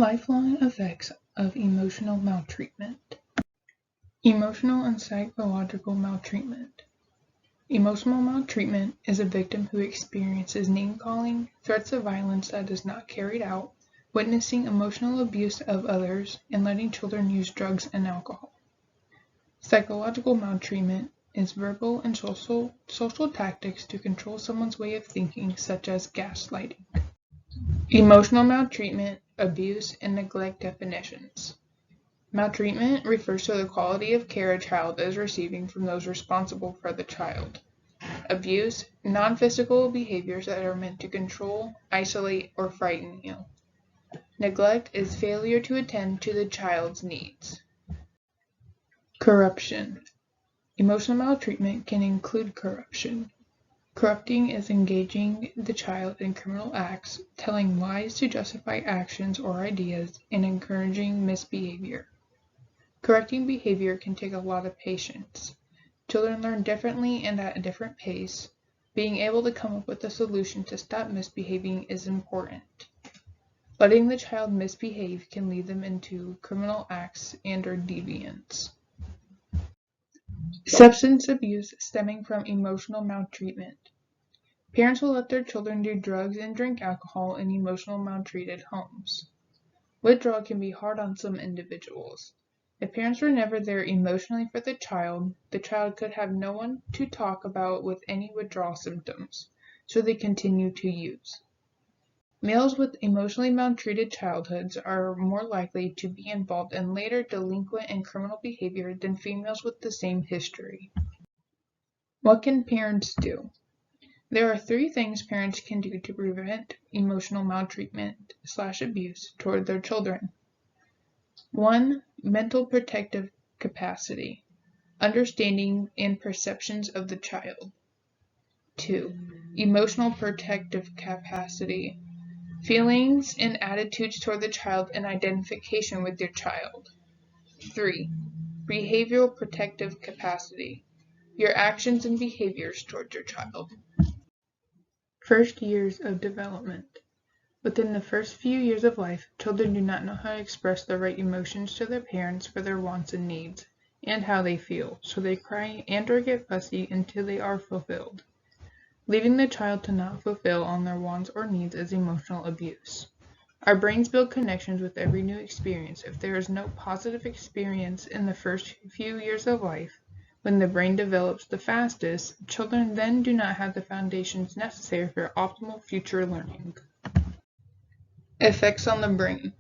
Lifelong effects of emotional maltreatment. Emotional and psychological maltreatment. Emotional maltreatment is a victim who experiences name-calling, threats of violence that is not carried out, witnessing emotional abuse of others, and letting children use drugs and alcohol. Psychological maltreatment is verbal and social tactics to control someone's way of thinking, such as gaslighting. Emotional maltreatment, abuse, and neglect definitions. Maltreatment refers to the quality of care a child is receiving from those responsible for the child. Abuse, non-physical behaviors that are meant to control, isolate, or frighten you. Neglect is failure to attend to the child's needs. Corruption. Emotional maltreatment can include corruption. Corrupting is engaging the child in criminal acts, telling lies to justify actions or ideas, and encouraging misbehavior. Correcting behavior can take a lot of patience. Children learn differently and at a different pace. Being able to come up with a solution to stop misbehaving is important. Letting the child misbehave can lead them into criminal acts and/or deviance. Substance abuse stemming from emotional maltreatment. Parents will let their children do drugs and drink alcohol in emotional maltreated homes. Withdrawal can be hard on some individuals. If parents were never there emotionally for the child could have no one to talk about with any withdrawal symptoms, so they continue to use. Males with emotionally maltreated childhoods are more likely to be involved in later delinquent and criminal behavior than females with the same history. What can parents do? There are 3 things parents can do to prevent emotional maltreatment/abuse toward their children. 1. Mental protective capacity. Understanding and perceptions of the child. 2. Emotional protective capacity. Feelings and attitudes toward the child and identification with your child. 3. Behavioral protective capacity. Your actions and behaviors toward your child. First years of development. Within the first few years of life, children do not know how to express the right emotions to their parents for their wants and needs, and how they feel, so they cry and/or get fussy until they are fulfilled. Leaving the child to not fulfill on their wants or needs is emotional abuse. Our brains build connections with every new experience. If there is no positive experience in the first few years of life, when the brain develops the fastest, children then do not have the foundations necessary for optimal future learning. Effects on the brain.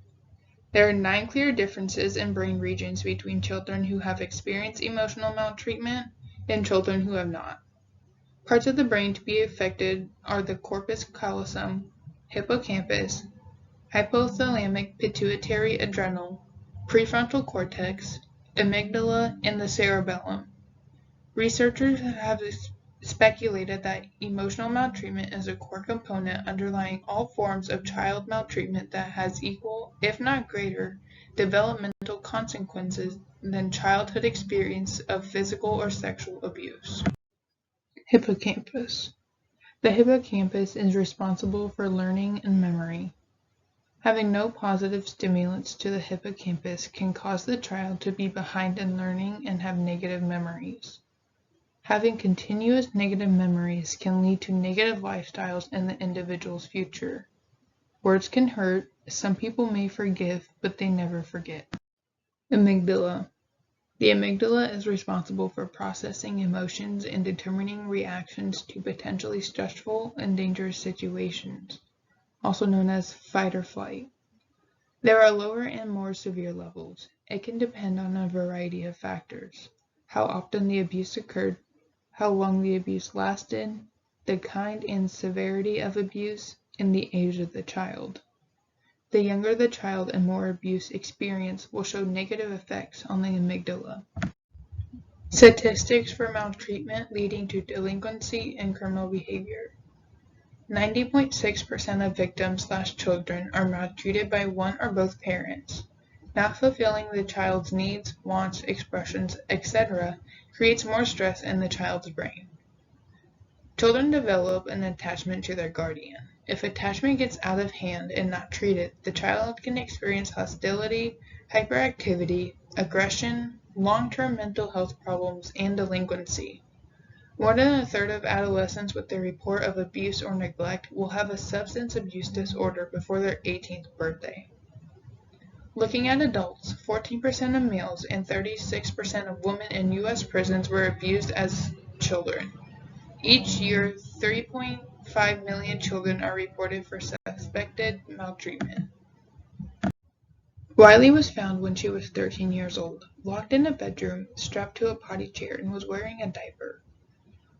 There are 9 clear differences in brain regions between children who have experienced emotional maltreatment and children who have not. Parts of the brain to be affected are the corpus callosum, hippocampus, hypothalamic pituitary adrenal, prefrontal cortex, amygdala, and the cerebellum. Researchers have speculated that emotional maltreatment is a core component underlying all forms of child maltreatment that has equal, if not greater, developmental consequences than childhood experience of physical or sexual abuse. Hippocampus. The hippocampus is responsible for learning and memory. Having no positive stimulants to the hippocampus can cause the child to be behind in learning and have negative memories. Having continuous negative memories can lead to negative lifestyles in the individual's future. Words can hurt. Some people may forgive, but they never forget. Amygdala. The amygdala is responsible for processing emotions and determining reactions to potentially stressful and dangerous situations, also known as fight or flight. There are lower and more severe levels. It can depend on a variety of factors: how often the abuse occurred, how long the abuse lasted, the kind and severity of abuse, and the age of the child. The younger the child and more abuse experience will show negative effects on the amygdala. Statistics for maltreatment leading to delinquency and criminal behavior. 90.6% of victims/children are maltreated by one or both parents. Not fulfilling the child's needs, wants, expressions, etc. creates more stress in the child's brain. Children develop an attachment to their guardian. If attachment gets out of hand and not treated, the child can experience hostility, hyperactivity, aggression, long-term mental health problems, and delinquency. More than a third of adolescents with a report of abuse or neglect will have a substance abuse disorder before their 18th birthday. Looking at adults, 14% of males and 36% of women in U.S. prisons were abused as children. Each year, 3.5 million children are reported for suspected maltreatment. Wiley was found when she was 13 years old, locked in a bedroom, strapped to a potty chair, and was wearing a diaper.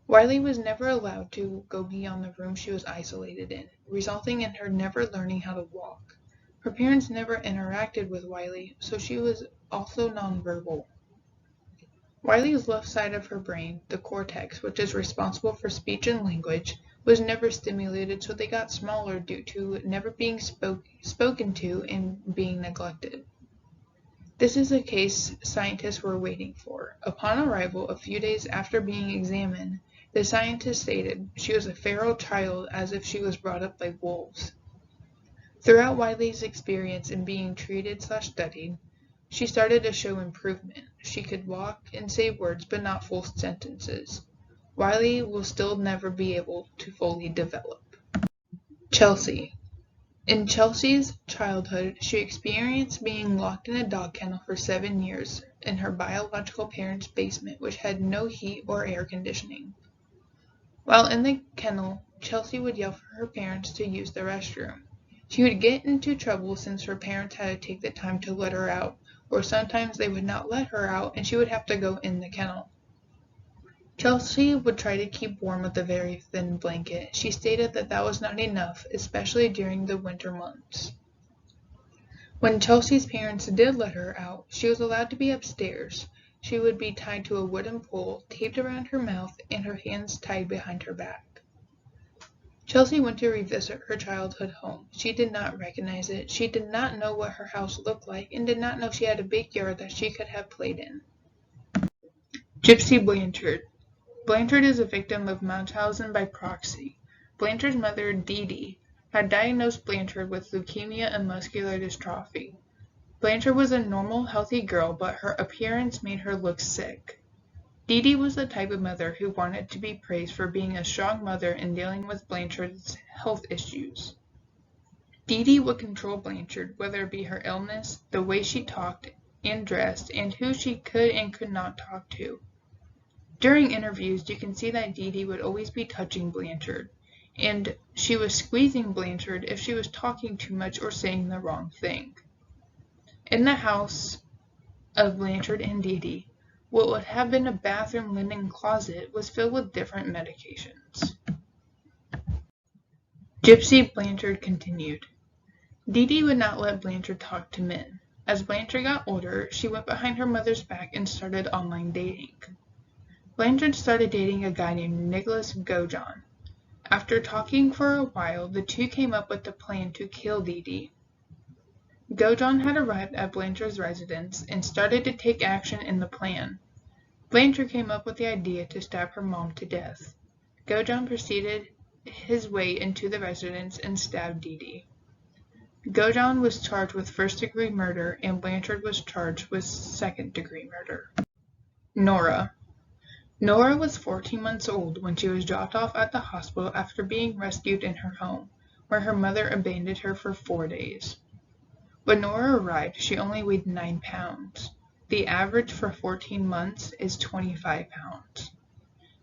Wiley was never allowed to go beyond the room she was isolated in, resulting in her never learning how to walk. Her parents never interacted with Wiley, so she was also nonverbal. Wiley's left side of her brain, the cortex, which is responsible for speech and language, was never stimulated, so they got smaller due to never being spoken to and being neglected. This is a case scientists were waiting for. Upon arrival, a few days after being examined, the scientists stated she was a feral child as if she was brought up by wolves. Throughout Wiley's experience in being treated/studied, she started to show improvement. She could walk and say words but not full sentences. Wiley will still never be able to fully develop. Chelsea. In Chelsea's childhood, she experienced being locked in a dog kennel for 7 years in her biological parents' basement, which had no heat or air conditioning. While in the kennel, Chelsea would yell for her parents to use the restroom. She would get into trouble since her parents had to take the time to let her out, or sometimes they would not let her out and she would have to go in the kennel. Chelsea would try to keep warm with a very thin blanket. She stated that that was not enough, especially during the winter months. When Chelsea's parents did let her out, she was allowed to be upstairs. She would be tied to a wooden pole, taped around her mouth, and her hands tied behind her back. Chelsea went to revisit her childhood home. She did not recognize it. She did not know what her house looked like and did not know she had a big yard that she could have played in. Gypsy Blanchard. Blanchard is a victim of Munchausen by proxy. Blanchard's mother, Dee Dee, had diagnosed Blanchard with leukemia and muscular dystrophy. Blanchard was a normal, healthy girl, but her appearance made her look sick. Dee Dee was the type of mother who wanted to be praised for being a strong mother and dealing with Blanchard's health issues. Dee Dee would control Blanchard, whether it be her illness, the way she talked and dressed, and who she could and could not talk to. During interviews, you can see that Dee Dee would always be touching Blanchard, and she was squeezing Blanchard if she was talking too much or saying the wrong thing. In the house of Blanchard and Dee Dee, what would have been a bathroom linen closet was filled with different medications. Gypsy Blanchard continued. Dee Dee would not let Blanchard talk to men. As Blanchard got older, she went behind her mother's back and started online dating. Blanchard started dating a guy named Nicholas Gojon. After talking for a while, the two came up with a plan to kill Dee Dee. Gojon had arrived at Blanchard's residence and started to take action in the plan. Blanchard came up with the idea to stab her mom to death. Gojon proceeded his way into the residence and stabbed Dee Dee. Gojon was charged with first-degree murder and Blanchard was charged with second-degree murder. Nora. Nora was 14 months old when she was dropped off at the hospital after being rescued in her home, where her mother abandoned her for 4 days. When Nora arrived, she only weighed 9 pounds. The average for 14 months is 25 pounds.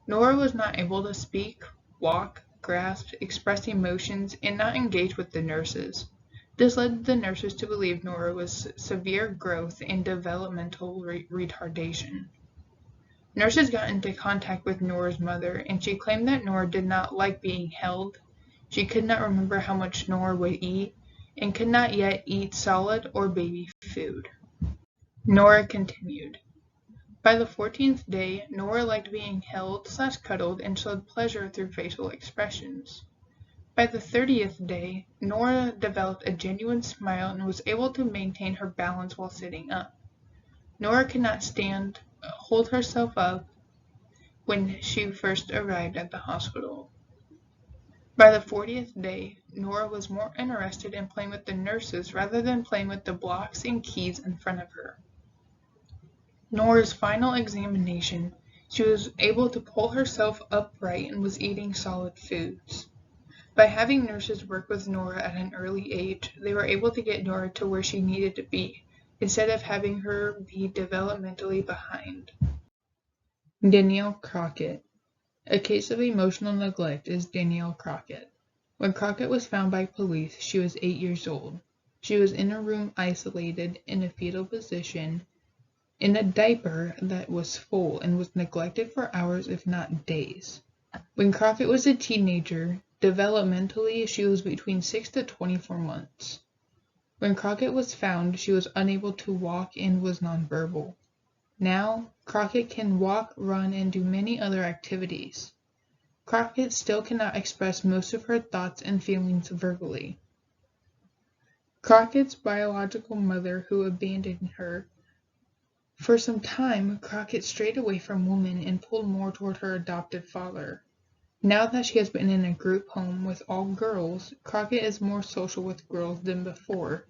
Nora was not able to speak, walk, grasp, express emotions, and not engage with the nurses. This led the nurses to believe Nora was severe growth and developmental retardation. Nurses got into contact with Nora's mother, and she claimed that Nora did not like being held. She could not remember how much Nora would eat, and could not yet eat solid or baby food. Nora continued. By the 14th day, Nora liked being held/cuddled and showed pleasure through facial expressions. By the 30th day, Nora developed a genuine smile and was able to maintain her balance while sitting up. Nora could not stand, hold herself up when she first arrived at the hospital. By the 40th day, Nora was more interested in playing with the nurses rather than playing with the blocks and keys in front of her. Nora's final examination, she was able to pull herself upright and was eating solid foods. By having nurses work with Nora at an early age, they were able to get Nora to where she needed to be, instead of having her be developmentally behind. Danielle Crockett. A case of emotional neglect is Danielle Crockett. When Crockett was found by police, she was 8 years old. She was in a room isolated in a fetal position, in a diaper that was full and was neglected for hours if not days. When Crockett was a teenager, developmentally she was between 6 to 24 months. When Crockett was found, she was unable to walk and was nonverbal. Now, Crockett can walk, run, and do many other activities. Crockett still cannot express most of her thoughts and feelings verbally. Crockett's biological mother, who abandoned her, for some time, Crockett strayed away from women and pulled more toward her adopted father. Now that she has been in a group home with all girls, Crockett is more social with girls than before.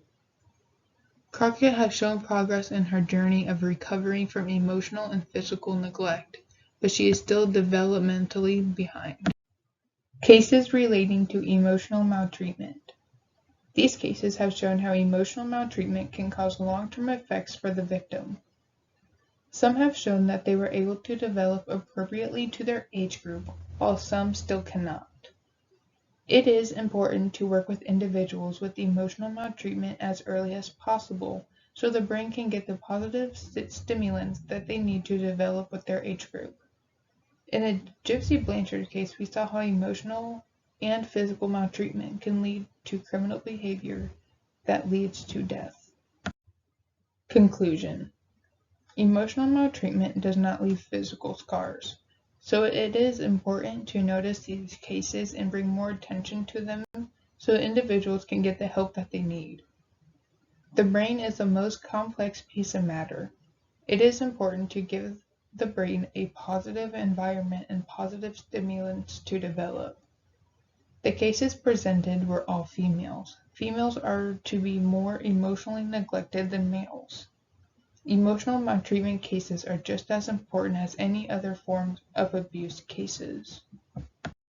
Crockett has shown progress in her journey of recovering from emotional and physical neglect, but she is still developmentally behind. Cases relating to emotional maltreatment. These cases have shown how emotional maltreatment can cause long-term effects for the victim. Some have shown that they were able to develop appropriately to their age group, while some still cannot. It is important to work with individuals with emotional maltreatment as early as possible, so the brain can get the positive stimulants that they need to develop with their age group. In a Gypsy Blanchard case, we saw how emotional and physical maltreatment can lead to criminal behavior that leads to death. Conclusion. Emotional maltreatment does not leave physical scars, so it is important to notice these cases and bring more attention to them so individuals can get the help that they need. The brain is the most complex piece of matter. It is important to give the brain a positive environment and positive stimulants to develop. The cases presented were all females. Females are to be more emotionally neglected than males. Emotional maltreatment cases are just as important as any other forms of abuse cases.